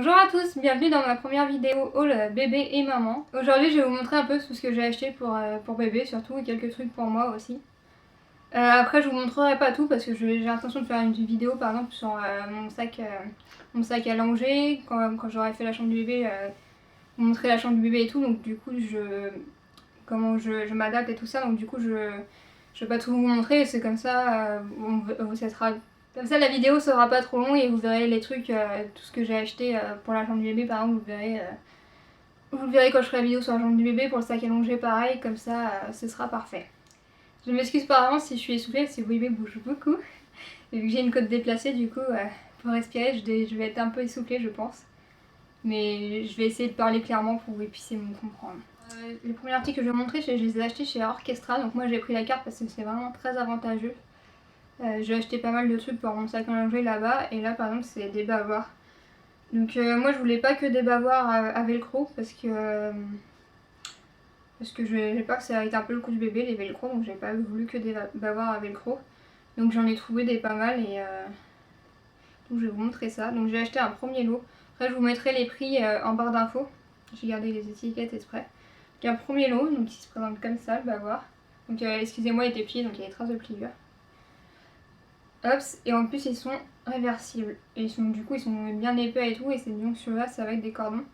Bonjour à tous, bienvenue dans ma première vidéo haul bébé et maman. Aujourd'hui je vais vous montrer un peu tout ce que j'ai acheté pour bébé surtout et quelques trucs pour moi aussi. Après je vous montrerai pas tout parce que j'ai l'intention de faire une vidéo par exemple sur mon sac à langer, quand j'aurai fait la chambre du bébé, vous montrer la chambre du bébé et tout, donc du coup comment je m'adapte et tout ça, donc du coup je vais pas tout vous montrer, c'est comme ça, comme ça la vidéo sera pas trop longue et vous verrez les trucs, tout ce que j'ai acheté pour la chambre du bébé par exemple, vous le verrez quand je ferai la vidéo sur la chambre du bébé, pour le sac à langer pareil, comme ça ce sera parfait. Je m'excuse par avance si je suis essoufflée, si le bébé bouge beaucoup, et vu que j'ai une côte déplacée du coup, pour respirer je vais être un peu essoufflée je pense. Mais je vais essayer de parler clairement pour que vous puissiez me comprendre. Les premiers articles que je vais vous montrer, je les ai achetés chez Orchestra, donc moi j'ai pris la carte parce que c'est vraiment très avantageux. J'ai acheté pas mal de trucs pour mon sac à langer là-bas, et là par exemple c'est des bavoirs. Donc moi je voulais pas que des bavoirs à velcro parce que j'ai peur que ça arrête un peu le coup du bébé les velcro, donc j'ai pas voulu que des bavoirs à velcro. Donc j'en ai trouvé des pas mal et donc je vais vous montrer ça. Donc j'ai acheté un premier lot. Après je vous mettrai les prix en barre d'infos. J'ai gardé les étiquettes exprès. Donc un premier lot, donc il se présente comme ça, le bavoir. Donc excusez-moi il était plié, donc il y a des traces de pliure. Hop, et en plus ils sont réversibles. Et du coup ils sont bien épais et tout, et c'est donc celui-là c'est avec des cordons.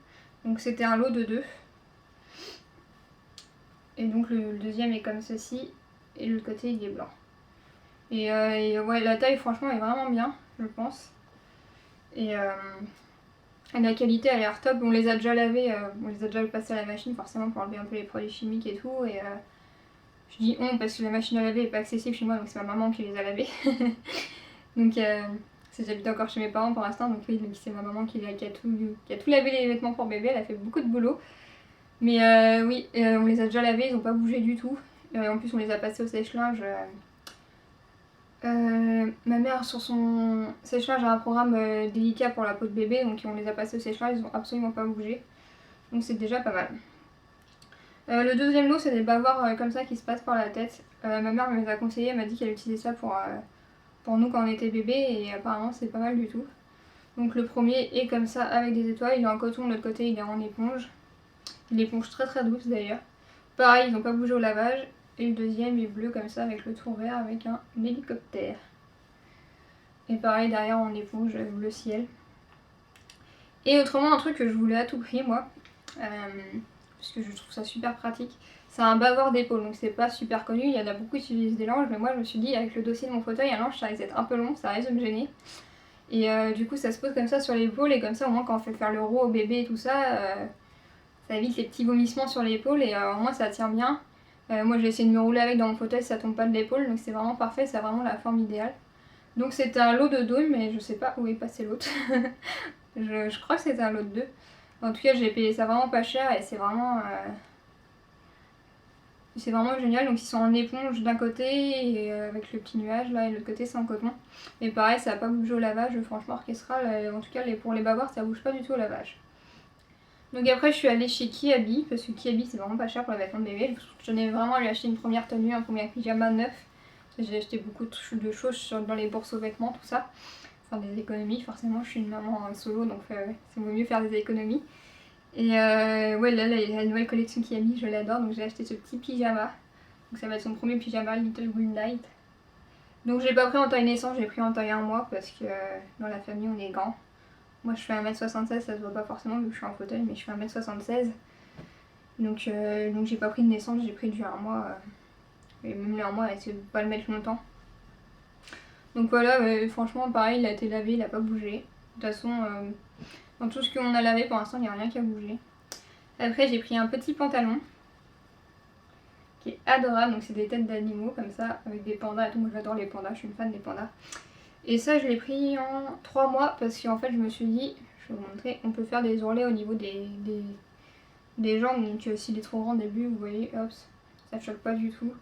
Donc c'était un lot de 2. Et donc le deuxième est comme ceci, et l'autre côté il est blanc. Et ouais, la taille franchement est vraiment bien, je pense. Et la qualité a l'air top. On les a déjà lavés, on les a déjà passés à la machine forcément pour enlever un peu les produits chimiques et tout. Et je dis on parce que la machine à laver est pas accessible chez moi, donc c'est ma maman qui les a lavés. Donc j'habite encore chez mes parents pour l'instant, donc oui, c'est ma maman qui a tout lavé les vêtements pour bébé. Elle a fait beaucoup de boulot. Mais oui, on les a déjà lavés, ils ont pas bougé du tout. En plus on les a passés au sèche-linge. Ma mère sur son sèche-linge a un programme délicat pour la peau de bébé, donc on les a passés au sèche-linge, ils ont absolument pas bougé. Donc c'est déjà pas mal. Le deuxième lot c'est des bavoirs comme ça qui se passent par la tête. Ma mère me les a conseillés, elle m'a dit qu'elle utilisait ça pour nous quand on était bébé et apparemment c'est pas mal du tout. Donc le premier est comme ça avec des étoiles, il est en coton, de l'autre côté il est en éponge. Une éponge très très douce d'ailleurs. Pareil, ils n'ont pas bougé au lavage. Et le deuxième est bleu comme ça avec le tour vert avec un hélicoptère. Et pareil derrière en éponge bleu ciel. Et autrement un truc que je voulais à tout prix moi, parce que je trouve ça super pratique, c'est un bavard d'épaule. Donc c'est pas super connu, il y en a beaucoup qui utilisent des langes, mais moi je me suis dit avec le dossier de mon fauteuil, un lange ça risque d'être un peu long, ça risque de me gêner. Et du coup ça se pose comme ça sur l'épaule et comme ça au moins quand on fait faire le roux au bébé et tout ça, ça évite les petits vomissements sur l'épaule et au moins ça tient bien. Moi j'ai essayé de me rouler avec dans mon fauteuil, ça tombe pas de l'épaule, donc c'est vraiment parfait, c'est vraiment la forme idéale. Donc c'était un lot de 2, mais je sais pas où est passé l'autre. je crois que c'était un lot de 2. En tout cas j'ai payé ça vraiment pas cher et c'est vraiment génial. Donc ils sont en éponge d'un côté et avec le petit nuage là, et de l'autre côté c'est en coton. Et pareil ça a pas bougé au lavage, franchement orchestral, en tout cas pour les bavoirs ça bouge pas du tout au lavage. Donc après je suis allée chez Kiabi, parce que Kiabi c'est vraiment pas cher pour les vêtements de bébé. J'en ai vraiment allé acheter une première tenue, un premier pyjama neuf. J'ai acheté beaucoup de choses dans les bourses aux vêtements, tout ça. Enfin des économies, forcément je suis une maman solo donc c'est mieux faire des économies. Et ouais là la nouvelle collection Kiabi je l'adore, donc j'ai acheté ce petit pyjama. Donc ça va être son premier pyjama Little Green Light. Donc je l'ai pas pris en taille naissance, j'ai pris en taille 1 mois parce que dans la famille on est grand. Moi je fais 1m76, ça se voit pas forcément vu que je suis en fauteuil, mais je fais 1m76. Donc j'ai pas pris de naissance, j'ai pris du 1 mois. Et même le 1 mois, essayé de pas le mettre longtemps. Donc voilà, franchement pareil, il a été lavé, il a pas bougé. De toute façon, dans tout ce qu'on a lavé pour l'instant, il n'y a rien qui a bougé. Après j'ai pris un petit pantalon qui est adorable, donc c'est des têtes d'animaux comme ça, avec des pandas et tout. Moi j'adore les pandas, je suis une fan des pandas. Et ça je l'ai pris en 3 mois parce qu'en fait je me suis dit, je vais vous montrer, on peut faire des ourlets au niveau des jambes, donc s'il est trop grand au début, vous voyez, hop, ça choque pas du tout.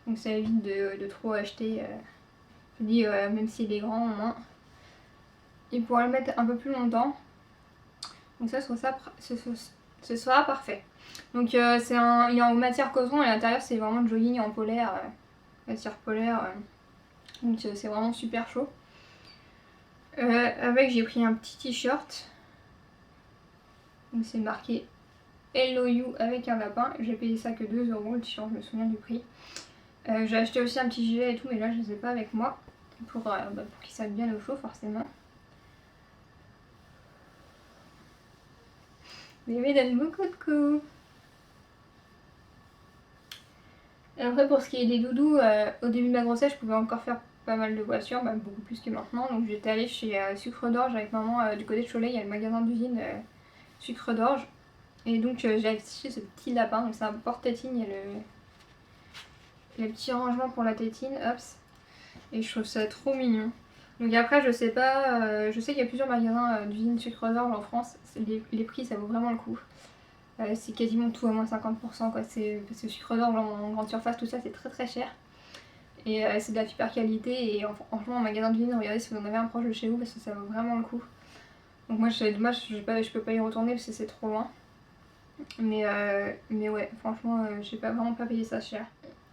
Donc ça évite de trop acheter. Je dis, même s'il est grand au moins, il pourra le mettre un peu plus longtemps. Donc ça, ce sera parfait. Donc il est en matière coton et à l'intérieur c'est vraiment de jogging en polaire, matière polaire. Donc c'est vraiment super chaud. Avec j'ai pris un petit t-shirt Donc c'est marqué Hello You avec un lapin. J'ai payé ça que 2 € le t-shirt, je me souviens du prix. J'ai acheté aussi un petit gilet et tout, mais là je les ai pas avec moi pour qu'ils soient bien au chaud forcément. Bébé donne beaucoup de coups. Après pour ce qui est des doudous, au début de ma grossesse je pouvais encore faire pas mal de voitures, beaucoup plus que maintenant. Donc j'étais allée chez Sucre d'Orge avec maman du côté de Cholet, il y a le magasin d'usine Sucre d'Orge. Et donc j'ai acheté ce petit lapin, donc c'est un porte-tétine, il y a le petit rangement pour la tétine, hop. Et je trouve ça trop mignon. Donc après je sais pas, je sais qu'il y a plusieurs magasins d'usine Sucre d'Orge en France, les prix ça vaut vraiment le coup. C'est quasiment tout à moins 50% quoi, parce que Sucre d'Orge en grande surface tout ça c'est très très cher. Et c'est de la super qualité et franchement en magasin d'usine regardez si vous en avez un proche de chez vous parce que ça vaut vraiment le coup. Donc moi c'est dommage, je peux pas y retourner parce que c'est trop loin. Mais ouais, franchement, j'ai vraiment pas payé ça cher.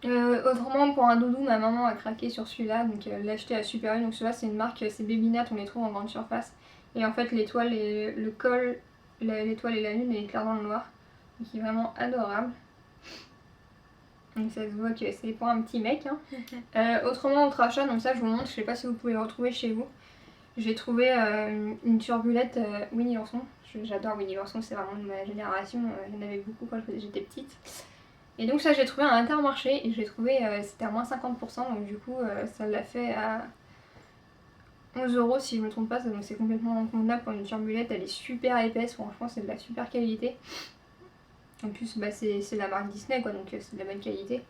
Autrement, pour un doudou, ma maman a craqué sur celui-là, donc elle l'a acheté à Super U. Donc celui-là, c'est une marque, c'est Babynat, on les trouve en grande surface. Et en fait, l'étoile et le col, l'étoile et la lune, elle éclaire dans le noir. Donc il est vraiment adorable. Donc ça se voit que c'est pour un petit mec. Hein. Autrement, autre achat, donc ça je vous montre, je sais pas si vous pouvez le retrouver chez vous. J'ai trouvé une turbulette Winnie l'ourson. J'adore Winnie l'ourson, c'est vraiment de ma génération. Il y en avait beaucoup quand j'étais petite. Et donc ça j'ai trouvé à Intermarché et j'ai trouvé c'était à moins 50%. Donc du coup ça l'a fait à 11 € si je me trompe pas. Donc c'est complètement convenable pour une turbulette. Elle est super épaisse, franchement c'est de la super qualité. En plus c'est la marque Disney quoi, donc c'est de la bonne qualité.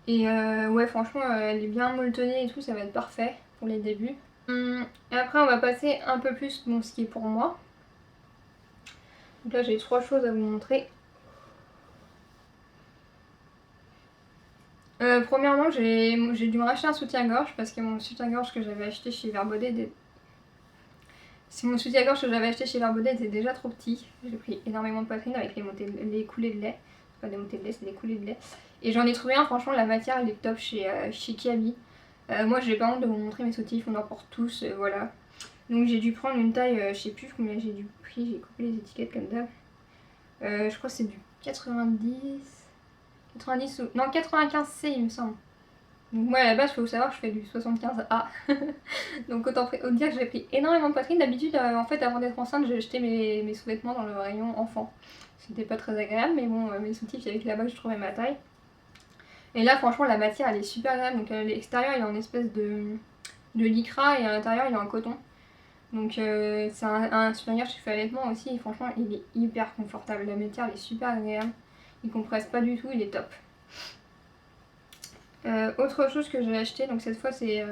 Et ouais franchement elle est bien molletonnée et tout, ça va être parfait pour les débuts. Et après on va passer un peu plus ce qui est pour moi. Donc là j'ai 3 choses à vous montrer. Premièrement j'ai dû me racheter un soutien-gorge parce que mon soutien-gorge que j'avais acheté chez Verbaudet était déjà trop petit. J'ai pris énormément de poitrine avec les coulées de lait. C'est pas des montées de lait, c'est des coulées de lait. Et j'en ai trouvé un, franchement la matière elle est top chez Kiabi. Moi j'ai pas honte de vous montrer mes soutifs, on en porte tous, voilà. Donc j'ai dû prendre une taille, je sais plus combien j'ai dû prix, j'ai coupé les étiquettes comme d'hab. Je crois que c'est du 90 ou... Non 95C il me semble. Donc moi à la base il faut savoir que je fais du 75A. Donc autant dire que j'ai pris énormément de poitrine. D'habitude en fait avant d'être enceinte j'ai jeté mes sous-vêtements dans le rayon enfant. C'était pas très agréable mais bon mes soutifs il y avait que là-bas que je trouvais ma taille. Et là franchement la matière elle est super agréable. Donc l'extérieur il est en espèce de lycra et à l'intérieur il est en coton. Donc c'est un supérieur chez Allaitement aussi et franchement il est hyper confortable. La matière elle est super agréable. Il compresse pas du tout, il est top. Autre chose que j'ai acheté, donc cette fois c'est...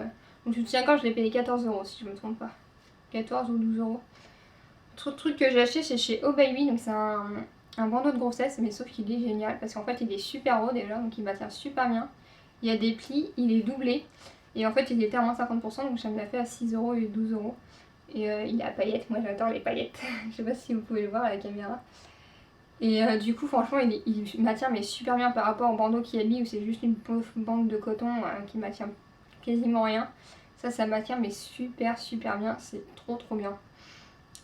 donc soutien-gorge je l'ai payé 14 € si je me trompe pas. 14 ou 12 €. Autre truc que j'ai acheté c'est chez Oh Baby, donc c'est un bandeau de grossesse mais sauf qu'il est génial parce qu'en fait il est super haut déjà donc il maintient super bien. Il y a des plis, il est doublé et en fait il était à moins 50% donc ça me l'a fait à 6 € et 12 €. Et il est à paillettes, moi j'adore les paillettes. Je sais pas si vous pouvez le voir à la caméra. Et du coup franchement il maintient mais super bien par rapport au bandeau Kiabi où c'est juste une pauvre bande de coton qui maintient quasiment rien. Ça maintient mais super bien, c'est trop bien.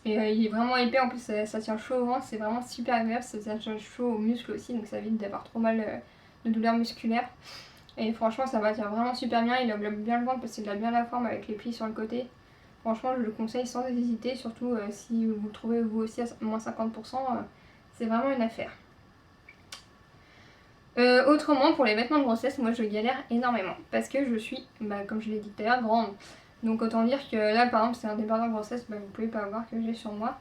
Et il est vraiment épais, en plus ça tient chaud au ventre, c'est vraiment super agréable, ça tient chaud aux muscles aussi donc ça évite d'avoir trop mal de douleurs musculaires. Et franchement ça maintient vraiment super bien, il englobe bien le ventre parce qu'il a bien la forme avec les plis sur le côté. Franchement je le conseille sans hésiter, surtout si vous le trouvez vous aussi à moins 50%, c'est vraiment une affaire. Autrement pour les vêtements de grossesse, moi je galère énormément parce que je suis, comme je l'ai dit tout à l'heure, grande. Donc autant dire que là par exemple c'est un débardeur de grossesse, vous pouvez pas voir que j'ai sur moi.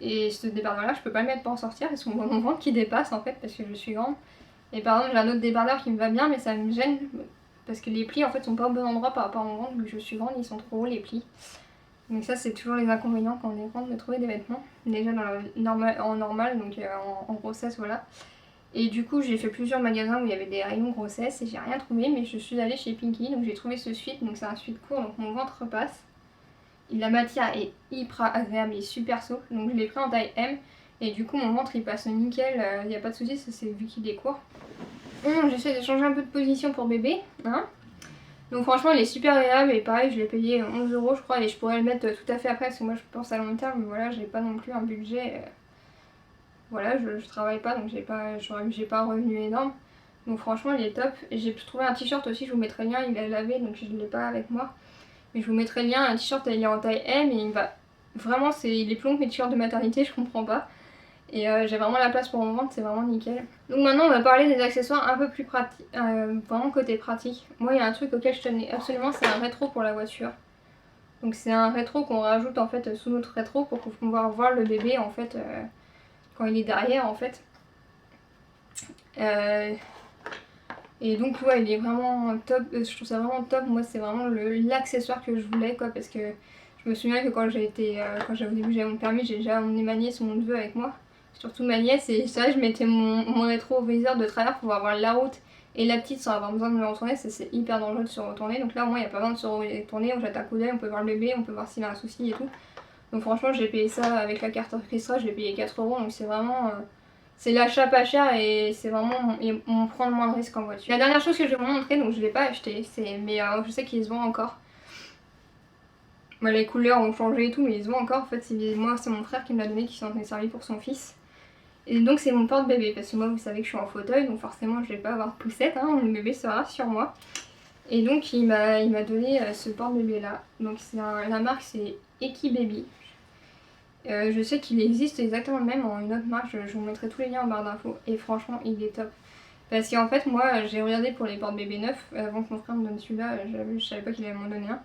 Et ce débardeur là je peux pas le mettre pour en sortir parce qu'on voit mon ventre qui dépasse en fait parce que je suis grande. Et par exemple j'ai un autre débardeur qui me va bien mais ça me gêne parce que les plis en fait sont pas au bon endroit par rapport à mon ventre vu que je suis grande, ils sont trop hauts les plis. Donc ça c'est toujours les inconvénients quand on est grande de trouver des vêtements. Déjà en normal, donc en grossesse voilà. Et du coup j'ai fait plusieurs magasins où il y avait des rayons grossesse et j'ai rien trouvé mais je suis allée chez Pinky donc j'ai trouvé ce sweat, donc c'est un sweat court donc mon ventre repasse. La matière est hyper agréable et super souple donc je l'ai pris en taille M et du coup mon ventre il passe nickel, il n'y a pas de soucis, c'est vu qu'il est court. J'essaie de changer un peu de position pour bébé, hein. Donc franchement il est super agréable et pareil je l'ai payé 11 € je crois et je pourrais le mettre tout à fait après parce que moi je pense à long terme mais voilà j'ai pas non plus un budget, voilà je travaille pas donc j'ai pas un revenu énorme. Donc franchement il est top. J'ai trouvé un t-shirt aussi, je vous mettrai le lien, il est lavé donc je l'ai pas avec moi. Mais je vous mettrai le lien, un t-shirt il est en taille M et il va vraiment, il est plus long que mes t-shirts de maternité, je comprends pas. Et j'ai vraiment la place pour mon ventre, c'est vraiment nickel. Donc maintenant on va parler des accessoires un peu plus pratiques, vraiment côté pratique. Moi il y a un truc auquel je tenais absolument, c'est un rétro pour la voiture. Donc c'est un rétro qu'on rajoute en fait sous notre rétro pour pouvoir voir le bébé en fait quand il est derrière en fait. Et donc ouais il est vraiment top, je trouve ça vraiment top. Moi c'est vraiment l'accessoire que je voulais quoi, parce que je me souviens que quand au début j'avais mon permis, j'ai déjà emmené ma nièce ou mon neveu avec moi. Surtout ma nièce, et c'est vrai je mettais mon rétroviseur de travers pour pouvoir voir la route et la petite sans avoir besoin de me retourner, c'est hyper dangereux de se retourner. Donc là au moins il n'y a pas besoin de se retourner, on jette un coup d'œil, on peut voir le bébé, on peut voir s'il a un souci et tout. Donc franchement j'ai payé ça avec la carte orchestra, je l'ai payé 4 €, donc c'est vraiment... c'est l'achat pas cher et c'est vraiment... on prend le moins de risques en voiture. La dernière chose que je vais vous montrer, donc je l'ai pas acheté, mais je sais qu'ils se vendent encore. Bah, les couleurs ont changé et tout, mais ils se vendent encore. En fait, moi c'est mon frère qui me l'a donné, qui s'en est servi pour son fils. Et donc c'est mon porte-bébé, parce que moi vous savez que je suis en fauteuil, donc forcément je vais pas avoir de poussette, hein, le bébé sera sur moi. Et donc il m'a donné ce porte-bébé là. Donc la marque c'est Ekibaby. Je sais qu'il existe exactement le même en une autre marque, je vous mettrai tous les liens en barre d'infos. Et franchement il est top. Parce qu'en fait moi j'ai regardé pour les porte-bébés neufs, avant que mon frère me donne celui-là, je savais pas qu'il allait m'en donner un.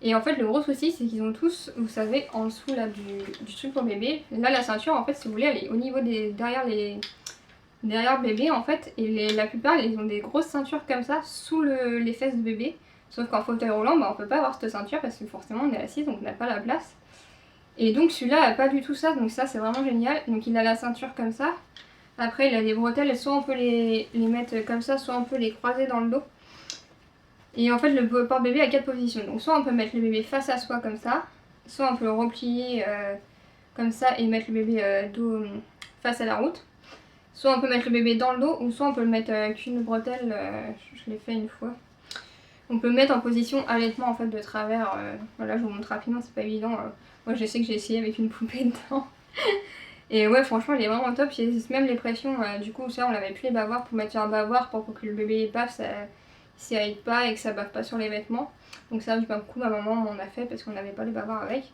Et en fait le gros souci c'est qu'ils ont tous, vous savez, en dessous là du truc pour bébé, là la ceinture en fait si vous voulez elle est au niveau derrière le bébé en fait, et la plupart ils ont des grosses ceintures comme ça sous les fesses de bébé. Sauf qu'en fauteuil roulant bah, on peut pas avoir cette ceinture parce que forcément on est assis donc on n'a pas la place. Et donc celui-là a pas du tout ça, donc ça c'est vraiment génial. Donc il a la ceinture comme ça. Après il a des bretelles, soit on peut les mettre comme ça, soit on peut les croiser dans le dos. Et en fait le porte-bébé a 4 positions, donc soit on peut mettre le bébé face à soi comme ça, soit on peut le replier comme ça et mettre le bébé dos face à la route, soit on peut mettre le bébé dans le dos, ou soit on peut le mettre avec une bretelle, je l'ai fait une fois. On peut le mettre en position allaitement en fait de travers, voilà je vous montre rapidement, c'est pas évident, moi je sais que j'ai essayé avec une poupée dedans. Et ouais franchement il est vraiment top, il existe même les pressions, du coup ça on l'avait plus les bavoirs pour mettre sur un bavoir pour que le bébé bave, ça s'y aide pas et que ça bave pas sur les vêtements. Donc ça du coup ma maman m'en a fait parce qu'on n'avait pas les bavoirs avec.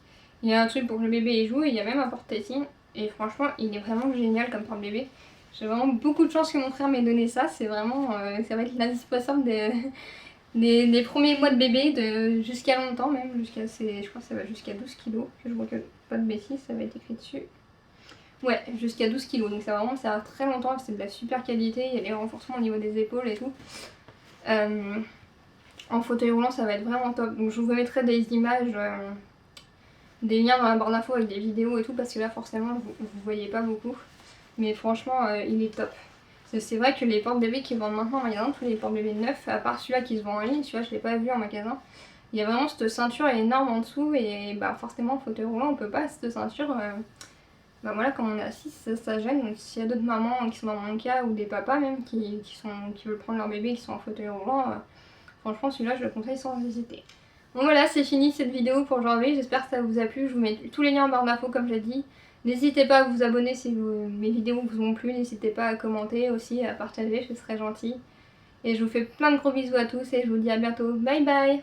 Il y a un truc pour que le bébé y joue et il y a même un porte-tétine. Et franchement il est vraiment génial comme porte-bébé. J'ai vraiment beaucoup de chance que mon frère m'ait donné ça, c'est vraiment, ça va être l'indispensable des premiers mois de bébé, jusqu'à longtemps même, je crois que ça va jusqu'à 12 kilos, que je vois que pas de bêtises, ça va être écrit dessus. Ouais, jusqu'à 12 kilos, donc ça vraiment ça va très longtemps, c'est de la super qualité, il y a les renforcements au niveau des épaules et tout. En fauteuil roulant ça va être vraiment top, donc je vous mettrai des images, des liens dans la barre d'infos avec des vidéos et tout, parce que là forcément vous voyez pas beaucoup, mais franchement il est top. C'est vrai que les porte-bébés qui vendent maintenant en magasin, tous les porte-bébés neufs, à part celui-là qui se vend en ligne, celui-là je l'ai pas vu en magasin, il y a vraiment cette ceinture énorme en dessous et bah forcément en fauteuil roulant on peut pas cette ceinture, bah voilà quand on est assis ça gêne. Donc s'il y a d'autres mamans qui sont dans mon cas ou des papas même qui veulent prendre leur bébé et qui sont en fauteuil roulant, franchement celui-là je le conseille sans hésiter. Bon voilà c'est fini cette vidéo pour aujourd'hui, j'espère que ça vous a plu, je vous mets tous les liens en barre d'infos comme j'ai dit. N'hésitez pas à vous abonner si mes vidéos vous ont plu, n'hésitez pas à commenter aussi, à partager, ce serait gentil. Et je vous fais plein de gros bisous à tous et je vous dis à bientôt, bye bye.